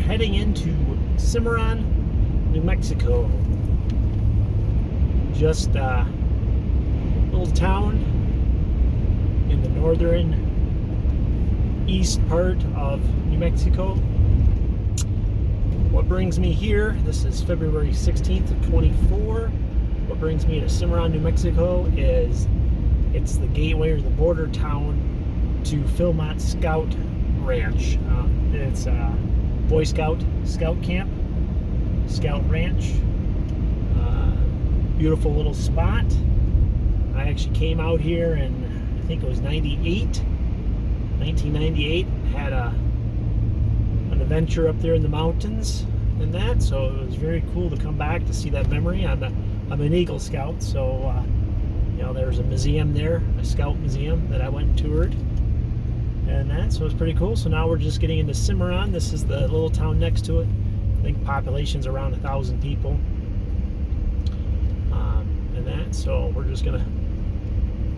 heading into Cimarron, New Mexico. Just a little town in the northern east part of New Mexico. What brings me here, this is February 16th of 24. What brings me to Cimarron, New Mexico is it's the gateway or the border town to Philmont Scout Ranch. It's a Boy Scout camp, Scout Ranch. Beautiful little spot. I actually came out here in, I think it was 1998. Had an adventure up there in the mountains and that, so it was very cool to come back to see that memory. I'm an Eagle Scout, so you know, there's a museum there, a Scout museum that I went and toured, and that, so it was pretty cool. So now we're just getting into Cimarron. This is the little town next to it. I think population's around 1,000 people, and that. So we're just gonna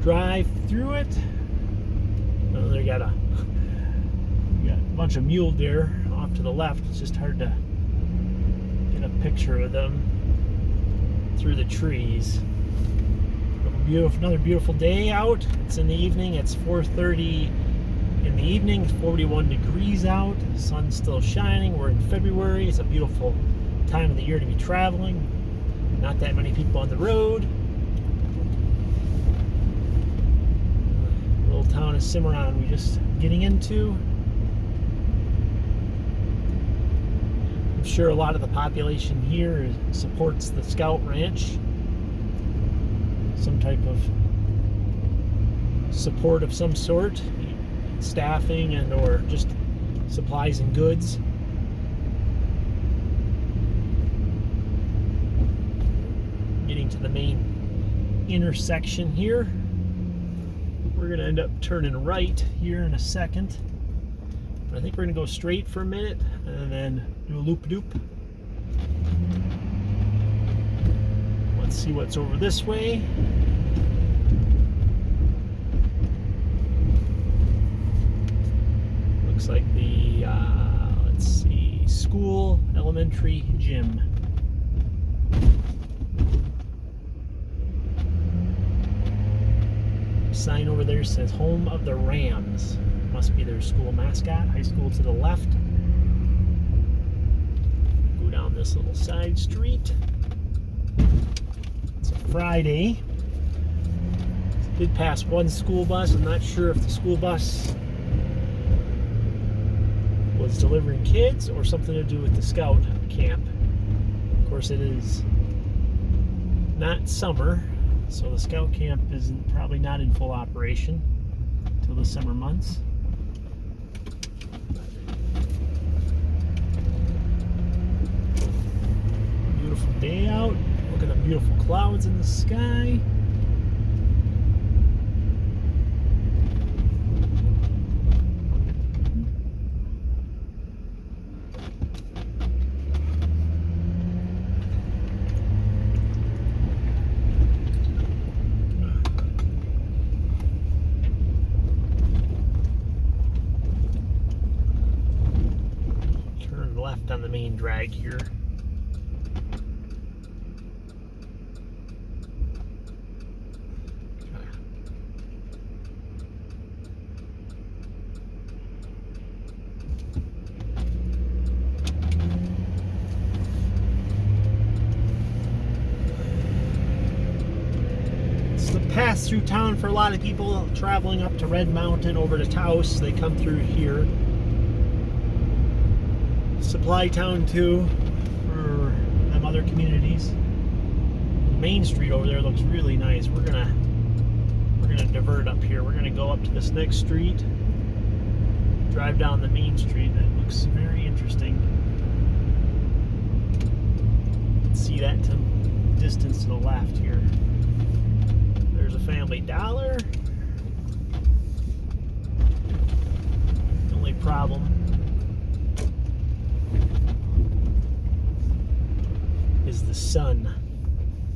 drive through it. They got a bunch of mule deer off to the left. It's just hard to get a picture of them through the trees. Beautiful, another beautiful day out. It's in the evening. It's 4:30 in the evening. It's 41 degrees out. The sun's still shining. We're in February. It's a beautiful time of the year to be traveling. Not that many people on the road. Little town of Cimarron we're just getting into. I'm sure a lot of the population here supports the Scout Ranch. Some type of support of some sort, staffing and or just supplies and goods. Getting to the main intersection here. We're going to end up turning right here in a second. But I think we're going to go straight for a minute and then do a loop-doop. Let's see what's over this way. Looks like the, let's see, school elementary gym. Sign over there says Home of the Rams. Must be their school mascot. High school to the left. Go down this little side street. It's a Friday. Did pass one school bus. I'm not sure if the school bus was delivering kids or something to do with the Scout camp. Of course, it is not summer, so the Scout camp is probably not in full operation until the summer months. Beautiful day out. Look at the beautiful clouds in the sky. Left on the main drag here. It's the pass-through town for a lot of people traveling up to Red Mountain over to Taos. They come through here. Supply town too for them other communities. The main street over there looks really nice. We're gonna divert up here. We're gonna go up to this next street, drive down the main street. That looks very interesting. See that to distance to the left here. There's a Family Dollar. The only problem is the sun.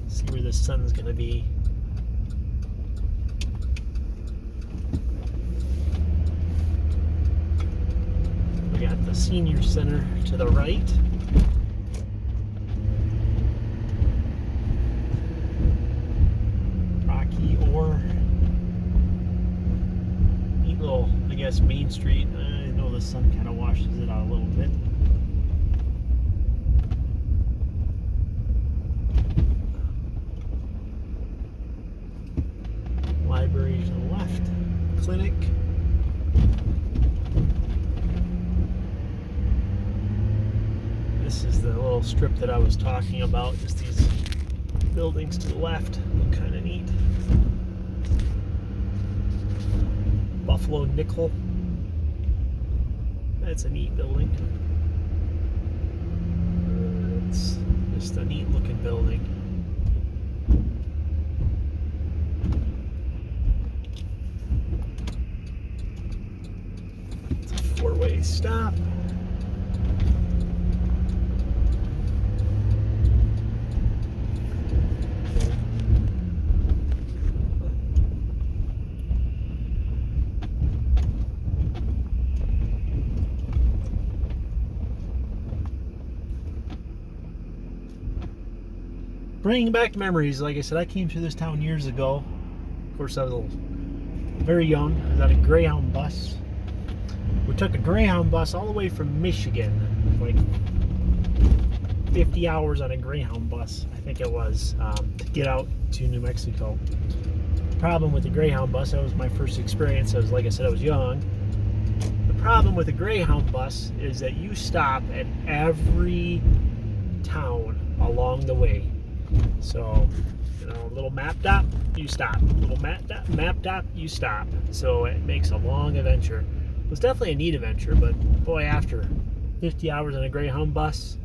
See where the sun's gonna be. We got the the senior center to the right. Rocky Ore. Neat little, I guess, Main Street. I know the sun kind of washes it out a little bit. Library to the left. Clinic. This is the little strip that I was talking about. Just these buildings to the left look kind of neat. Buffalo Nickel. That's a neat building. It's just a neat looking building. It's a four-way stop. Bringing back memories. Like I said, I came through this town years ago. Of course, I was very young. I was on a Greyhound bus. We took a Greyhound bus all the way from Michigan, like 50 hours on a Greyhound bus, I think it was, to get out to New Mexico. The problem with the Greyhound bus, that was my first experience. Like I said, I was young. The problem with the Greyhound bus is that you stop at every town along the way. So, you know, a little map dot, you stop. A little map dot, you stop. So it makes a long adventure. It was definitely a neat adventure, but boy, after 50 hours on a Greyhound bus,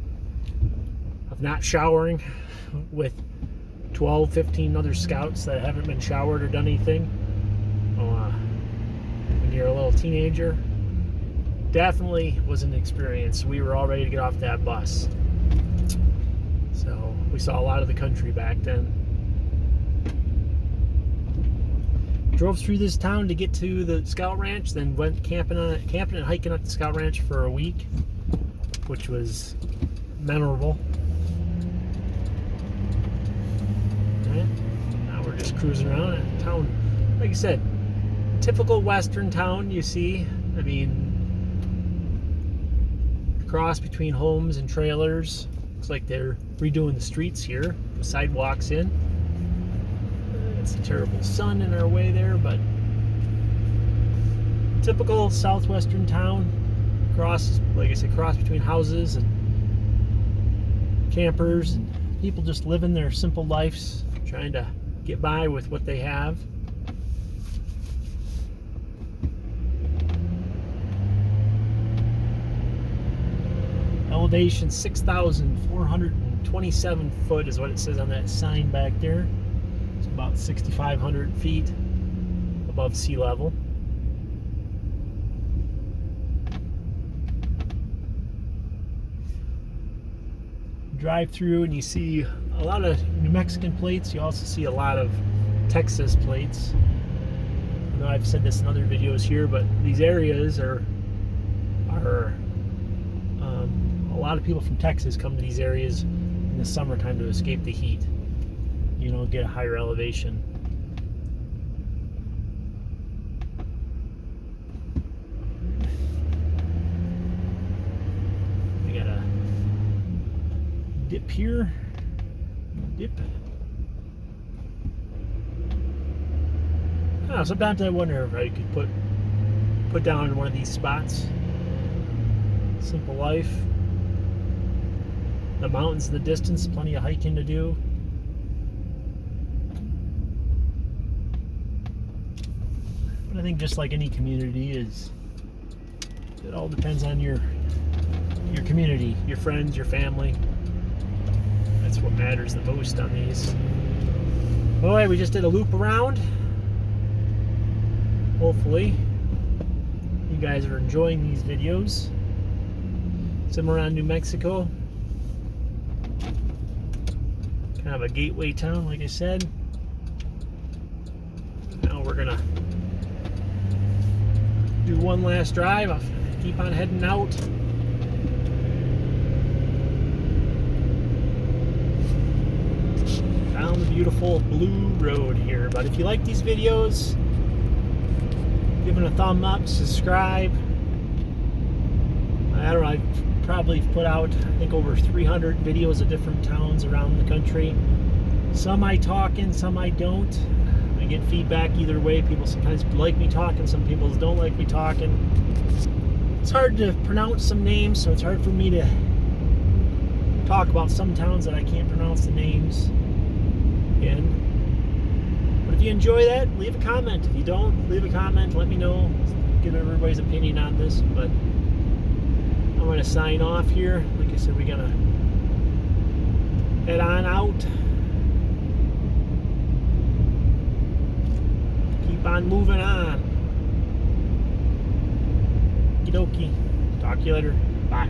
of not showering with 12, 15 other scouts that haven't been showered or done anything, when you're a little teenager, definitely was an experience. We were all ready to get off that bus. So we saw a lot of the country back then. Drove through this town to get to the Scout Ranch, then went camping and hiking up the Scout Ranch for a week, which was memorable. And now we're just cruising around in town. Like I said, typical Western town you see. I mean, cross between homes and trailers. Looks like they're redoing the streets here, the sidewalks in. It's a terrible sun in our way there, but typical southwestern town. Cross, like I said, cross between houses and campers and people just living their simple lives, trying to get by with what they have. Elevation 6,427 foot is what it says on that sign back there. It's about 6,500 feet above sea level. Drive through and you see a lot of New Mexican plates. You also see a lot of Texas plates. I know I've said this in other videos here, but these areas are a lot of people from Texas come to these areas in the summertime to escape the heat. You know, get a higher elevation. We got a dip here. Dip. Oh, sometimes I wonder if I could put down in one of these spots. Simple life. The mountains in the distance, plenty of hiking to do. But I think just like any community it all depends on your community, your friends, your family. That's what matters the most on these. Boy, we just did a loop around. Hopefully you guys are enjoying these videos. Cimarron, New Mexico. Kind of a gateway town, like I said. Now we're gonna do one last drive. I'll keep on heading out. down the beautiful Blue Road here. But if you like these videos, give it a thumb up, subscribe. I don't know, I've probably put out, I think, over 300 videos of different towns around the country. Some I talk in, some I don't. I get feedback either way. People sometimes like me talking, some people don't like me talking. It's hard to pronounce some names, so it's hard for me to talk about some towns that I can't pronounce the names in. But if you enjoy that, leave a comment. If you don't, leave a comment. Let me know. Get everybody's opinion on this. But I'm going to sign off here. Like I said, we're going to head on out. Keep on moving on. Okie dokie. Talk to you later. Bye.